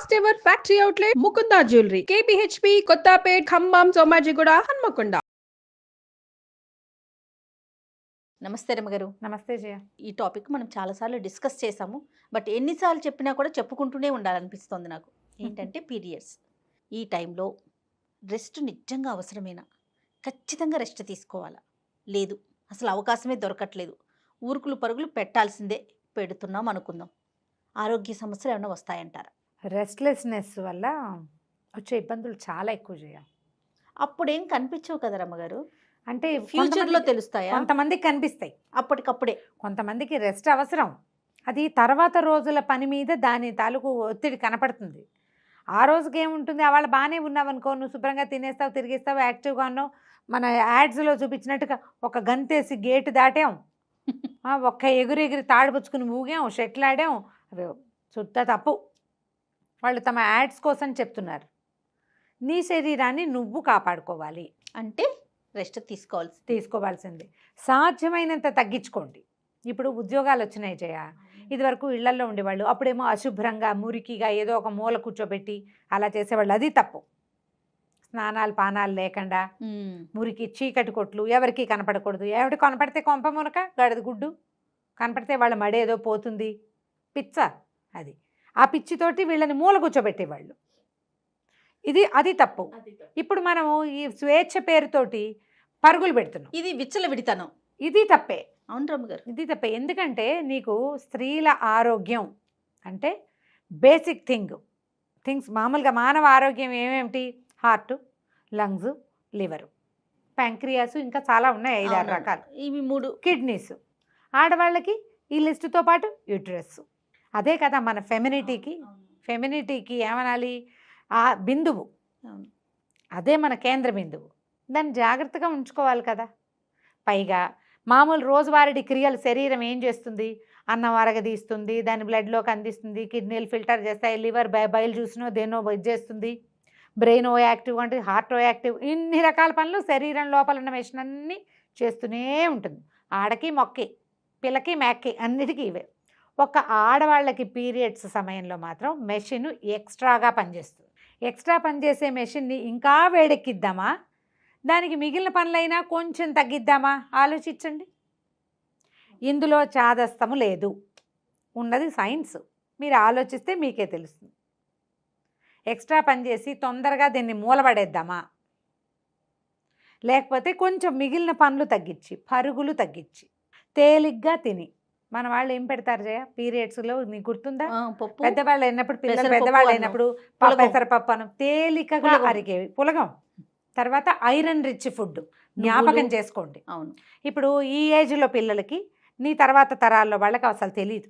First ever factory outlet Mukunda jewellery KPHB Kothapet Khammam Somajiguda Hanamkonda. నమస్తే రమగారు. నమస్తే జయ. ఈ టాపిక్ మనం చాలాసార్లు డిస్కస్ చేసాము, బట్ ఎన్నిసార్లు చెప్పినా కూడా చెప్పుకుంటూనే ఉండాలనిపిస్తుంది నాకు. ఏంటంటే పీరియడ్స్ ఈ టైంలో రెస్ట్ నిజంగా అవసరమేనా? ఖచ్చితంగా రెస్ట్ తీసుకోవాలా? లేదు, అసలు అవకాశమే దొరకట్లేదు, ఊరుకులు పరుగులు పెట్టాల్సిందే, పెడుతున్నాం అనుకుందాం, ఆరోగ్య సమస్యలు ఏమైనా వస్తాయంటారా? రెస్ట్లెస్నెస్ వల్ల వచ్చే ఇబ్బందులు చాలా ఎక్కువ జయ. అప్పుడేం కనిపించవు కదా రమ్మగారు, అంటే ఫ్యూచర్లో తెలుస్తాయా? కొంతమందికి కనిపిస్తాయి, అప్పటికప్పుడే. కొంతమందికి రెస్ట్ అవసరం, అది తర్వాత రోజుల పని మీద దాని తాలూకు ఒత్తిడి కనపడుతుంది. ఆ రోజుకి ఏముంటుంది, వాళ్ళు బాగానే ఉన్నావనుకో, నువ్వు శుభ్రంగా తినేస్తావు, తిరిగిస్తావు, యాక్టివ్గా ఉన్నావు, మన యాడ్స్లో చూపించినట్టుగా ఒక గంతేసి గేటు దాటాం, ఒక్క ఎగురు తాడుపుచ్చుకుని ఊగాం, షెట్లు ఆడాం, అవి శుద్ధ తప్పు. వాళ్ళు తమ యాడ్స్ కోసం చెప్తున్నారు. నీ శరీరాన్ని నువ్వు కాపాడుకోవాలి అంటే రెస్ట్ తీసుకోవాల్సింది సాధ్యమైనంత తగ్గించుకోండి. ఇప్పుడు ఉద్యోగాలు వచ్చినాయి జయ, ఇదివరకు ఇళ్లల్లో ఉండేవాళ్ళు, అప్పుడేమో అశుభ్రంగా మురికిగా ఏదో ఒక మూల కూర్చోబెట్టి అలా చేసేవాళ్ళు, అది తప్పు. స్నానాలు పానాలు లేకుండా మురికి చీకటి కొట్లు ఎవరికి కనపడకూడదు. ఎవరికి కనపడితే కొంప మునక గడది గుడ్డు కనపడితే వాళ్ళ మడి ఏదో పోతుంది, పిచ్చ అది. ఆ పిచ్చితోటి వీళ్ళని మూల కూర్చోబెట్టేవాళ్ళు, అది తప్పు. ఇప్పుడు మనము ఈ స్వేచ్ఛ పేరుతోటి పరుగులు పెడుతున్నాం, ఇది విచ్చలవిడితనం, ఇది తప్పే. అవును రమ్మగారు, ఇది తప్పే. ఎందుకంటే నీకు స్త్రీల ఆరోగ్యం అంటే బేసిక్ థింగ్స్ మామూలుగా మానవ ఆరోగ్యం ఏమేమిటి? హార్ట్, లంగ్స్, లివరు, ప్యాంక్రియాస్, ఇంకా చాలా ఉన్నాయి, 5-6 రకాలు. ఇవి 3. కిడ్నీస్. ఆడవాళ్ళకి ఈ లిస్టుతో పాటు యూట్రస్. అదే కదా మన ఫెమినిటీకి ఏమనాలి? ఆ బిందువు, అదే మన కేంద్ర బిందువు. దాన్ని జాగ్రత్తగా ఉంచుకోవాలి కదా. పైగా మామూలు రోజువారీ క్రియలు శరీరం ఏం చేస్తుంది? అన్నం అరగదీస్తుంది, దాన్ని బ్లడ్లోకి అందిస్తుంది, కిడ్నీలు ఫిల్టర్ చేస్తాయి, లివర్ బయలు చూసినో దేనో ఇది చేస్తుంది, బ్రెయిన్ ఓ యాక్టివ్ అంటే హార్ట్ ఓ యాక్టివ్, ఇన్ని రకాల పనులు శరీరం లోపల ఉన్న మెషిన్ అన్నీ చేస్తూనే ఉంటుంది. ఆడకి మొక్కి, పిల్లకి మేక్కి, అన్నిటికీ ఇవే. ఒక ఆడవాళ్ళకి పీరియడ్స్ సమయంలో మాత్రం మెషిన్ ఎక్స్ట్రాగా పనిచేస్తుంది. ఎక్స్ట్రా పనిచేసే మెషిన్ని ఇంకా వేడెక్కిద్దామా, దానికి మిగిలిన పనులైనా కొంచెం తగ్గిద్దామా? ఆలోచించండి. ఇందులో చాదస్తము లేదు, ఉన్నది సైన్స్. మీరు ఆలోచిస్తే మీకే తెలుస్తుంది. ఎక్స్ట్రా పనిచేసి తొందరగా దీన్ని మూలపడేద్దామా, లేకపోతే కొంచెం మిగిలిన పనులు తగ్గించి, పరుగులు తగ్గించి, తేలిగ్గా తిని. మన వాళ్ళు ఏం పెడతారు జయ పీరియడ్స్లో, నీకు గుర్తుందా? పెద్దవాళ్ళు అయినప్పుడు, పిల్లలు పెద్దవాళ్ళు అయినప్పుడు పెసరపప్పు అన్నం, తేలికగా అరిగేవి, పులగం. తర్వాత ఐరన్ రిచ్ ఫుడ్ జ్ఞాపకం చేసుకోండి. అవును, ఇప్పుడు ఈ ఏజ్లో పిల్లలకి, నీ తర్వాత తరాల్లో వాళ్ళకి అసలు తెలియదు.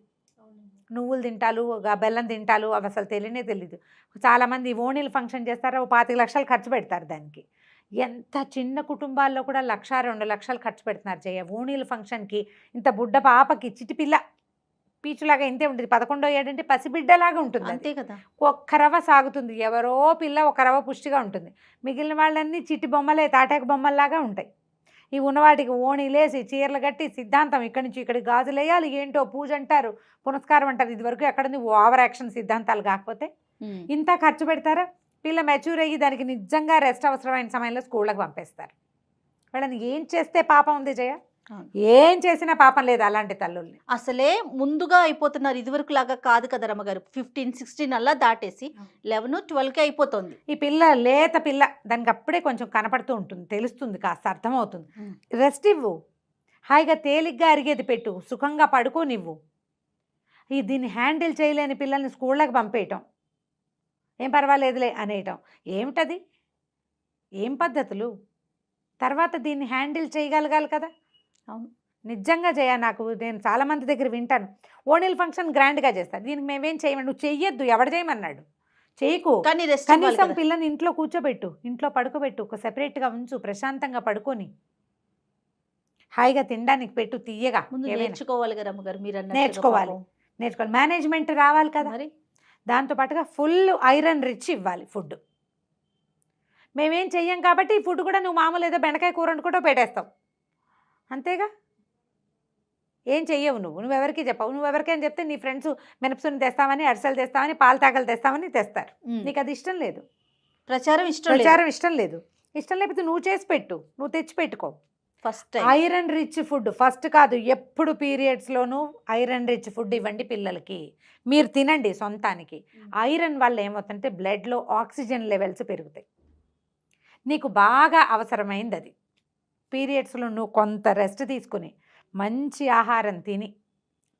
నువ్వులు తింటాలు, బెల్లం తింటాలు, అవి అసలు తెలీదు. చాలామంది ఓణీలు ఫంక్షన్ చేస్తారో 25 లక్షలు ఖర్చు పెడతారు దానికి. ఎంత చిన్న కుటుంబాల్లో కూడా 1-2 లక్షలు ఖర్చు పెడుతున్నారు జయ ఓణీల ఫంక్షన్కి. ఇంత బుడ్డ పాపకి, చిటిపిల్ల పీచులాగా ఇంతే ఉంటుంది, 11వ ఏడంటే పసిబిడ్డలాగా ఉంటుంది, అంతే కదా. ఒక్క రవ్వ సాగుతుంది, ఎవరో పిల్ల ఒక రవ్వ పుష్టిగా ఉంటుంది, మిగిలిన వాళ్ళన్నీ చిట్టి బొమ్మలే, తాటాకు బొమ్మల్లాగా ఉంటాయి. ఈ ఉన్నవాటికి ఓణీలేసి చీరలు కట్టి సిద్ధాంతం, ఇక్కడి నుంచి ఇక్కడికి గాజులు వేయాలి, ఏంటో పూజ అంటారు, పునస్కారం అంటారు. ఇదివరకు ఎక్కడుంది ఓవర్ యాక్షన్ సిద్ధాంతాలు? కాకపోతే ఇంత ఖర్చు పెడతారా? పిల్ల మెచ్యూర్ అయ్యి దానికి నిజంగా రెస్ట్ అవసరమైన సమయంలో స్కూళ్ళకి పంపేస్తారు. వాళ్ళని ఏం చేస్తే పాపం ఉంది జయ? ఏం చేసినా పాపం లేదు అలాంటి తల్లుల్ని. అసలే ముందుగా అయిపోతున్నారు, ఇదివరకు లాగా కాదు కదా రమ్మగారు. 15-16 అలా దాటేసి 11-12కి అయిపోతుంది. ఈ పిల్ల లేత పిల్ల, దానికి అప్పుడే కొంచెం కనపడుతూ ఉంటుంది, తెలుస్తుంది, కాస్త అర్థమవుతుంది. రెస్ట్ ఇవ్వు, హాయిగా తేలిగ్గా అరిగేది పెట్టు, సుఖంగా పడుకోనివ్వు. దీన్ని హ్యాండిల్ చేయలేని పిల్లల్ని స్కూళ్ళకి పంపేయటం, ఏం పర్వాలేదులే అనేయటం, ఏమిటది? ఏం పద్ధతులు? తర్వాత దీన్ని హ్యాండిల్ చేయగలగాలి కదా. అవును, నిజంగా నేను చాలామంది దగ్గర వింటాను, ఓణీల ఫంక్షన్ గ్రాండ్గా చేస్తారు, దీనికి మేమేం చేయమని. నువ్వు చెయ్యొద్దు, ఎవడు చేయమన్నాడు? చేయకు. కనీసం పిల్లని ఇంట్లో కూర్చోబెట్టు, ఇంట్లో పడుకోబెట్టు, ఒక సెపరేట్గా ఉంచు, ప్రశాంతంగా పడుకొని హాయిగా తినడానికి పెట్టు, తీయగా. నేర్చుకోవాలి కదా అమ్మగారు, మీరు నేర్చుకోవాలి. మేనేజ్మెంట్ రావాలి కదా. మరి దాంతోపాటుగా ఫుల్ ఐరన్ రిచ్ ఇవ్వాలి ఫుడ్. మేమేం చెయ్యం కాబట్టి ఈ ఫుడ్ కూడా నువ్వు మామూలు ఏదో బెండకాయ కూర వండుకుంటూ పెట్టేస్తావు, అంతేగా. ఏం చెయ్యవు, నువ్వెవరికి చెప్పవు. నువ్వెవరికైనా చెప్తే నీ ఫ్రెండ్స్ మినపసుని తెస్తామని, అరిసెలు తెస్తామని, పాలు తాకలు తెస్తామని తెస్తారు. నీకు అది ఇష్టం లేదు, ప్రచారం ఇష్టం లేదు. ఇష్టం లేకపోతే నువ్వు చేసి పెట్టు, నువ్వు తెచ్చి పెట్టుకో. First iron rich food first కాదు, ఎప్పుడు పీరియడ్స్లోనూ ఐరన్ రిచ్ ఫుడ్ ఇవ్వండి పిల్లలకి. మీరు తినండి సొంతానికి. ఐరన్ వల్ల ఏమవుతుందంటే బ్లడ్లో ఆక్సిజన్ లెవెల్స్ పెరుగుతాయి. నీకు బాగా అవసరమైంది అది. పీరియడ్స్లో నువ్వు కొంత రెస్ట్ తీసుకుని మంచి ఆహారం తిని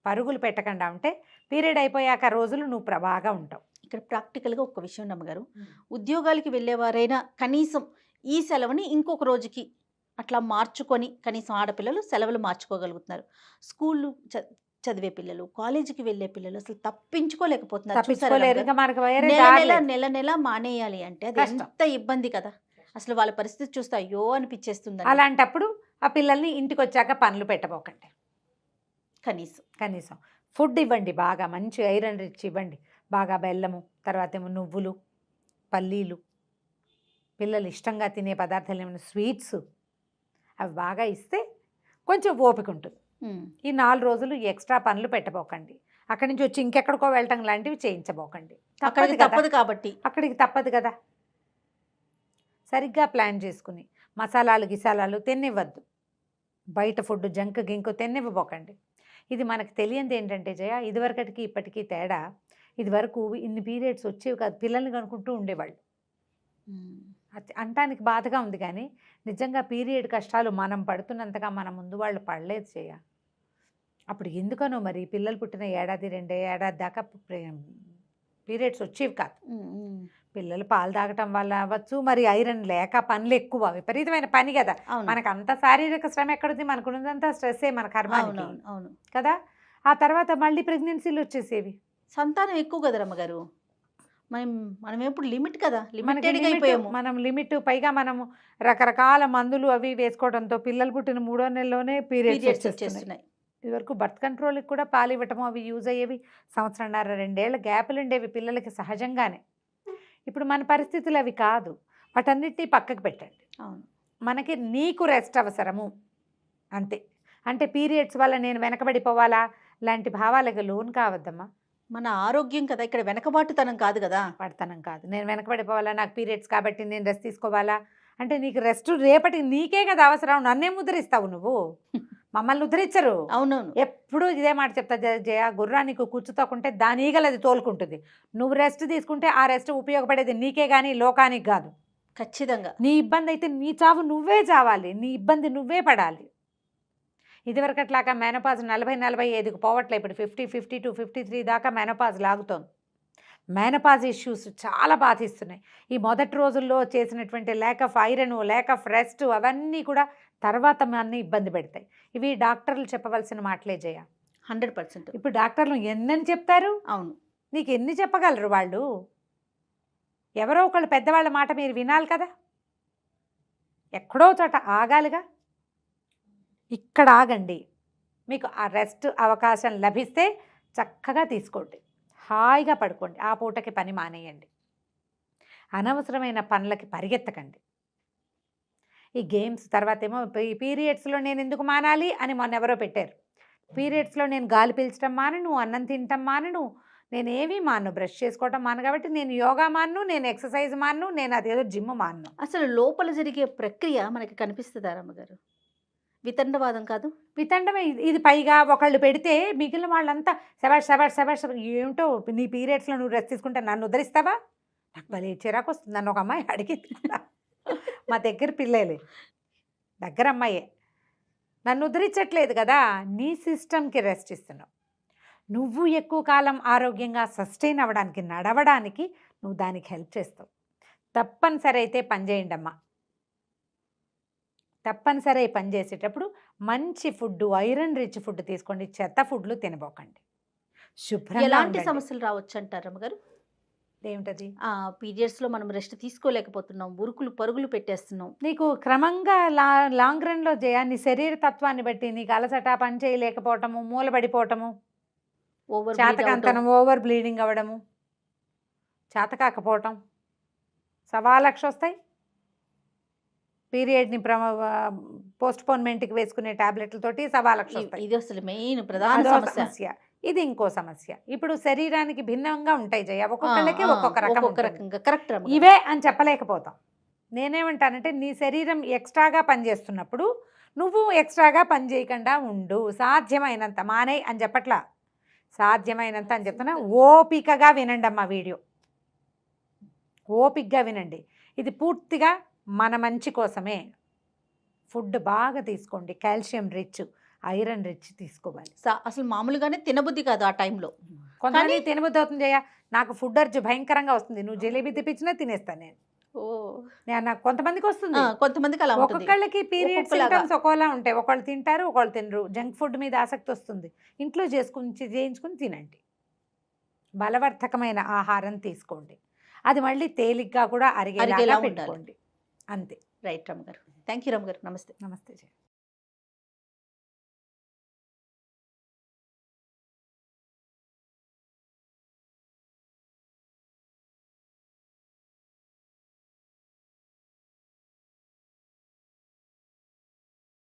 పరుగులు పెట్టకుండా ఉంటే పీరియడ్ అయిపోయాక రోజులు నువ్వు బాగా ఉంటావు. ఇక్కడ ప్రాక్టికల్గా ఒక విషయం నమ్మగారు, ఉద్యోగాలకి వెళ్ళేవారైనా కనీసం ఈ సెలవుని ఇంకొక రోజుకి అట్లా మార్చుకొని కనీసం ఆడపిల్లలు సెలవులు మార్చుకోగలుగుతున్నారు. స్కూళ్ళు చదివే పిల్లలు, కాలేజీకి వెళ్ళే పిల్లలు అసలు తప్పించుకోలేకపోతున్నారు. నెల నెల మానేయాలి అంటే అది ఎంత ఇబ్బంది కదా. అసలు వాళ్ళ పరిస్థితి చూస్తే అయ్యో అనిపించేస్తుంది. అలాంటప్పుడు ఆ పిల్లల్ని ఇంటికి వచ్చాక పనులు పెట్టబోకండి. కనీసం ఫుడ్ ఇవ్వండి, బాగా మంచి ఐరన్ రిచ్ ఇవ్వండి. బాగా బెల్లము, తర్వాత ఏమో నువ్వులు, పల్లీలు, పిల్లలు ఇష్టంగా తినే పదార్థాలు ఏమైనా స్వీట్స్ అవి బాగా ఇస్తే కొంచెం ఓపిక ఉంటుంది. ఈ 4 రోజులు ఎక్స్ట్రా పనులు పెట్టబోకండి. అక్కడి నుంచి వచ్చి ఇంకెక్కడికో వెళ్ళటం లాంటివి చేయించబోకండి. అక్కడికి తప్పదు కదా. సరిగ్గా ప్లాన్ చేసుకుని మసాలాలు గిసాలాలు తినివ్వద్దు. బయట ఫుడ్ జంక్ గింకు తినివ్వబోకండి. ఇది మనకు తెలియంది ఏంటంటే జయ, ఇదివరకటికి ఇప్పటికీ తేడా. ఇదివరకు ఇన్ని పీరియడ్స్ వచ్చేవి కాదు, పిల్లల్ని కనుక్కుంటూ ఉండేవాళ్ళు. అంటానికి బాధగా ఉంది కానీ నిజంగా పీరియడ్ కష్టాలు మనం పడుతున్నంతగా మన ముందు వాళ్ళు పడలేదు చేయ. అప్పుడు ఎందుకనో మరి పిల్లలు పుట్టిన 1-2 ఏడాది దాకా పీరియడ్స్ వచ్చేవి కాదు. పిల్లలు పాలు తాగటం వల్ల అవ్వచ్చు, మరి ఐరన్ లేక పనులు ఎక్కువ, విపరీతమైన పని కదా. మనకు అంత శారీరక శ్రమ ఎక్కడుంది, మనకున్నదంతా స్ట్రెస్సే మన కర్మానికి కదా. ఆ తర్వాత మళ్ళీ ప్రెగ్నెన్సీలు వచ్చేసేవి. సంతానం ఎక్కువ కదా రమ్మగారు. మనం ఎప్పుడు లిమిట్ కదా, మనం లిమిట్. పైగా మనము రకరకాల మందులు అవి వేసుకోవడంతో పిల్లలు పుట్టిన 3వ నెలలోనే పీరియడ్స్ వచ్చేస్తున్నాయి. ఇదివరకు బర్త్ కంట్రోల్కి కూడా పాలు ఇవ్వటము అవి యూజ్ అయ్యేవి. 1.5-2 ఏళ్ళ గ్యాపులు ఉండేవి పిల్లలకి సహజంగానే. ఇప్పుడు మన పరిస్థితులు అవి కాదు. వాటన్నిటినీ పక్కకు పెట్టండి. మనకి నీకు రెస్ట్ అవసరము అంతే. అంటే పీరియడ్స్ వల్ల నేను వెనకబడిపోవాలా లాంటి భావాలకు లోన్ కావద్దమ్మా. మన ఆరోగ్యం కదా, ఇక్కడ వెనకబాటుతనం కాదు కదా. పడతనం కాదు. నేను వెనకబడిపోవాలా, నాకు పీరియడ్స్ కాబట్టి నేను రెస్ట్ తీసుకోవాలా అంటే నీకు రెస్ట్ రేపటికి నీకే కదా అవసరం. నన్నే ముద్రిస్తావు నువ్వు, మమ్మల్ని ఉద్ధరించరు. అవునవును, ఎప్పుడు ఇదే మాట చెప్తా జయ. గుర్రానికి కూర్చుతోకుంటే దాని ఈగలు అది తోలుకుంటుంది. నువ్వు రెస్ట్ తీసుకుంటే ఆ రెస్ట్ ఉపయోగపడేది నీకే కానీ లోకానికి కాదు. ఖచ్చితంగా నీ ఇబ్బంది అయితే నీ చావు నువ్వే చావాలి, నీ ఇబ్బంది నువ్వే పడాలి. ఇదివరకట్లాగా మెనోపాజ్ 40-45కి పోవట్లే. ఇప్పుడు 50-52-53 దాకా మెనోపాజ్ లాగుతోంది. మెనోపాజ్ ఇష్యూస్ చాలా బాధిస్తున్నాయి. ఈ మొదటి రోజుల్లో చేసినటువంటి lack of iron, lack of rest అవన్నీ కూడా తర్వాత మనని ఇబ్బంది పెడతాయి. ఇవి డాక్టర్లు చెప్పవలసిన మాటలే జయ. 100%. ఇప్పుడు డాక్టర్లు ఎన్నని చెప్తారు? అవును, నీకు ఎన్ని చెప్పగలరు వాళ్ళు? ఎవరో ఒకళ్ళు పెద్దవాళ్ళ మాట మీరు వినాలి కదా. ఎక్కడో చోట ఆగాలిగా. ఇక్కడ ఆగండి. మీకు ఆ రెస్ట్ అవకాశం లభిస్తే చక్కగా తీసుకోండి, హాయిగా పడుకోండి. ఆ పూటకి పని మానేయండి. అనవసరమైన పనులకి పరిగెత్తకండి. ఈ గేమ్స్ తర్వాత ఏమో ఈ పీరియడ్స్లో నేను ఎందుకు మానాలి అని మొన్న ఎవరో పెట్టారు. పీరియడ్స్లో నేను గాలి పీల్చడం మానను, అన్నం తినటం మానను, నేనేమీ మాను, బ్రష్ చేసుకోవటం మాను. కాబట్టి నేను యోగా మాను, నేను ఎక్సర్సైజ్ మాను, నేను అదేదో జిమ్ మాను. అసలు లోపల జరిగే ప్రక్రియ మనకి కనిపిస్తుందా రమ్మగారు? వితండవాదం కాదు, వితండమే ఇది. పైగా ఒకళ్ళు పెడితే మిగిలిన వాళ్ళంతా శబాష్ ఏమిటో నీ పీరియడ్స్లో నువ్వు రెస్ట్ తీసుకుంటే నన్ను ఉద్ధరిస్తావా? నాకు భలే చిరాకు వస్తుంది. నన్ను ఒక అమ్మాయి అడిగింది, మా దగ్గర పిల్లలే, దగ్గర అమ్మాయే, నన్ను ఉద్ధరించట్లేదు కదా. నీ సిస్టమ్కి రెస్ట్ ఇస్తున్నావు. నువ్వు ఎక్కువ కాలం ఆరోగ్యంగా సస్టైన్ అవ్వడానికి, నడవడానికి నువ్వు దానికి హెల్ప్ చేస్తావు. తప్పనిసరి అయితే పని చేయండి అమ్మా. తప్పనిసరి పని చేసేటప్పుడు మంచి ఫుడ్, ఐరన్ రిచ్ ఫుడ్ తీసుకోండి. చెత్త ఫుడ్లు తినబోకండి. శుభ్రంగా. ఎలాంటి సమస్యలు రావచ్చు అంటారు అమ్మగారు? ఏమిటది? పీరియడ్స్లో మనం రెస్ట్ తీసుకోలేకపోతున్నాం, ఉరుకులు పరుగులు పెట్టేస్తున్నాం. నీకు క్రమంగా లాంగ్ రన్లో నీ శరీర తత్వాన్ని బట్టి నీకు అలసట, పని చేయలేకపోవటము, మూలబడిపోవటము, చేతకంతనం, ఓవర్ బ్లీడింగ్ అవ్వడము, చేతకాకపోవటం, 1,000,000 వస్తాయి. పీరియడ్ని పోస్ట్పోన్మెంట్కి వేసుకునే టాబ్లెట్లతోటి 1,00,000 వస్తాయి. ఇది అసలు మెయిన్ ప్రధాన అదో సమస్య. ఇది ఇంకో సమస్య. ఇప్పుడు శరీరానికి భిన్నంగా ఉంటాయి జయ, ఒక్కొక్కళ్ళకి ఒక్కొక్క రకం ఒక్కొక్క ఉంటుంది. రకంగా కరెక్ట్. ఇవే అని చెప్పలేకపోతాం. నేనేమంటానంటే నీ శరీరం ఎక్స్ట్రాగా పనిచేస్తున్నప్పుడు నువ్వు ఎక్స్ట్రాగా పని చేయకుండా ఉండు, సాధ్యమైనంత. మానే అని చెప్పట్లా, సాధ్యమైనంత అని చెప్తున్నా. ఓపికగా వినండి అమ్మా వీడియో, ఓపికగా వినండి. ఇది పూర్తిగా మన మంచి కోసమే. ఫుడ్ బాగా తీసుకోండి, కాల్షియం రిచ్, ఐరన్ రిచ్ తీసుకోవాలి. అసలు మామూలుగానే తినబుద్ధి కాదు ఆ టైంలో. కొంతమంది తినబుద్ధి అవుతుంది జయ, నాకు ఫుడ్ అర్జు భయంకరంగా వస్తుంది, నువ్వు జిలేబీ తెప్పించినా తినేస్తాను నేను. నాకు కొంతమందికి వస్తుంది, కొంతమందికి అలా ఉంటుంది. ఒక్కొక్కళ్ళకి పీరియడ్ ఒక్కొక్కలాగా. సింటమ్స్ ఒక్కోలా ఉంటాయి. ఒకళ్ళు తింటారు, ఒకళ్ళు తినరు. జంక్ ఫుడ్ మీద ఆసక్తి వస్తుంది, ఇంట్లో చేయించుకుని తినండి. బలవర్ధకమైన ఆహారం తీసుకోండి, అది మళ్ళీ తేలిగ్గా కూడా అరిగేలా అరిగేలా పెట్టుకోండి. అంతే. రైట్ రమ్మగారు. థ్యాంక్ యూ రమ్మగారు. నమస్తే. నమస్తే జయ.